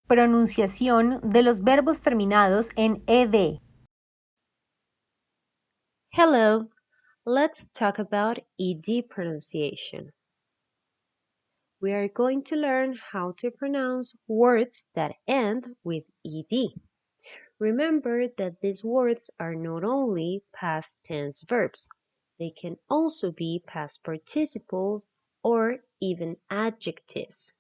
Pronunciación de los verbos terminados en ed. Hello, let's talk about ed pronunciation. We are going to learn how to pronounce words that end with ed. Remember that these words are not only past tense verbs, they can also be past participles or even adjectives.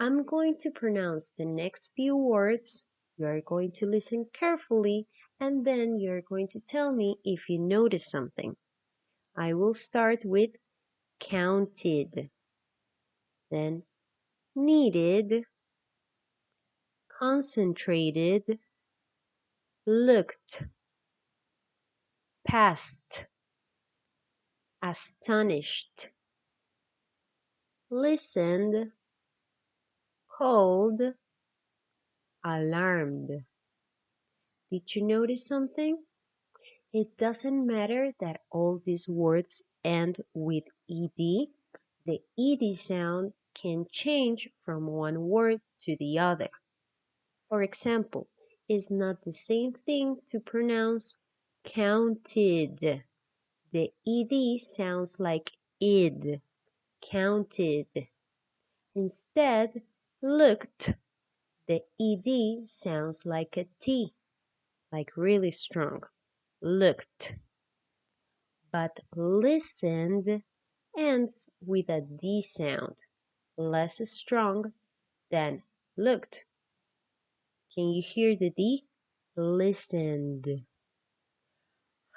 I'm going to pronounce the next few words. You are going to listen carefully and then you're going to tell me if you notice something. I will start with counted, then needed, concentrated, looked, past, astonished, listened, cold, alarmed. Did you notice something? It doesn't matter that all these words end with ed. The ed sound can change from one word to the other. For example, it's not the same thing to pronounce counted. The ed sounds like id, counted. Instead, looked, the ed sounds like a t, like really strong, looked. But listened ends with a d sound, less strong than looked. Can you hear the d? Listened.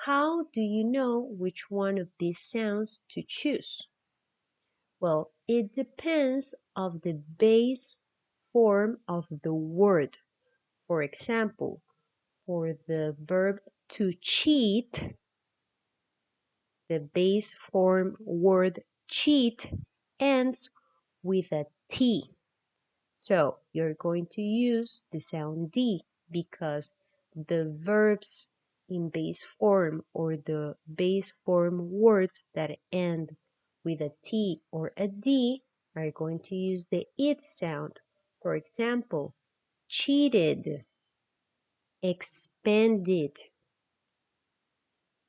How do you know which one of these sounds to choose? Well, it depends on the base form of the word. For example, for the verb to cheat, the base form word cheat ends with a T. So you're going to use the sound D because the verbs in base form or the base form words that end with a T or a D are going to use the it sound. For example, cheated, expanded.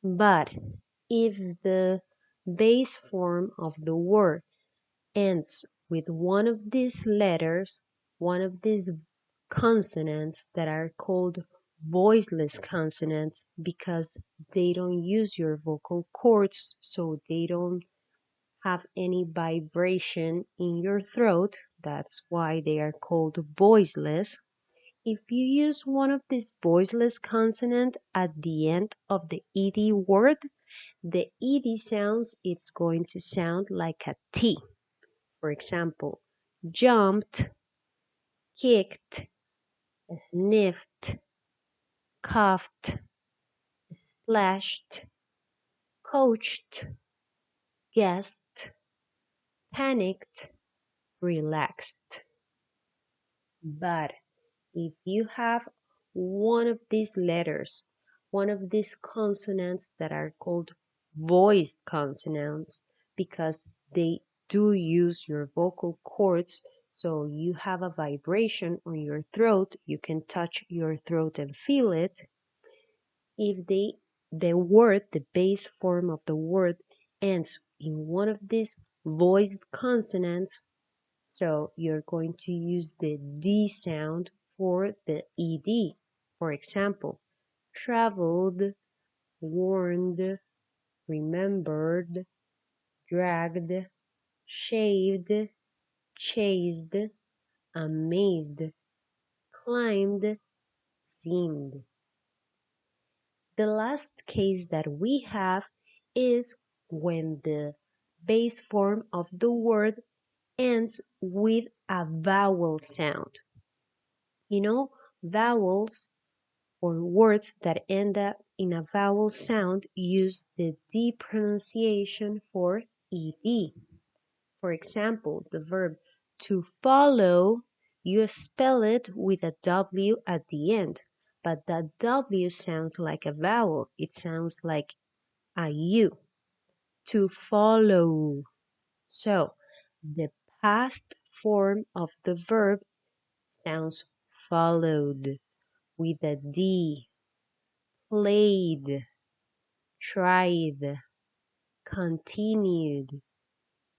But if the base form of the word ends with one of these letters, one of these consonants that are called voiceless consonants because they don't use your vocal cords, so they don't have any vibration in your throat. That's why they are called voiceless. If you use one of these voiceless consonants at the end of the ed word, the ed sounds, it's going to sound like a T. For example, jumped, kicked, sniffed, coughed, splashed, coached, guessed, panicked, relaxed. But if you have one of these letters, one of these consonants that are called voiced consonants because they do use your vocal cords, so you have a vibration on your throat, you can touch your throat and feel it. If the word, the base form of the word ends in one of these voiced consonants, so you're going to use the D sound for the ED. For example, traveled, warned, remembered, dragged, shaved, chased, amazed, climbed, seemed. The last case that we have is when the base form of the word ends with a vowel sound. You know, vowels or words that end up in a vowel sound use the D pronunciation for ED. For example, the verb to follow, you spell it with a W at the end, but that W sounds like a vowel. It sounds like a U. To follow. So, the past form of the verb sounds followed with a D. Played, tried, continued,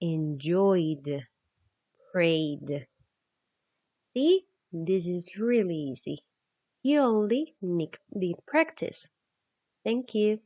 enjoyed, prayed. See, this is really easy. You only need practice. Thank you.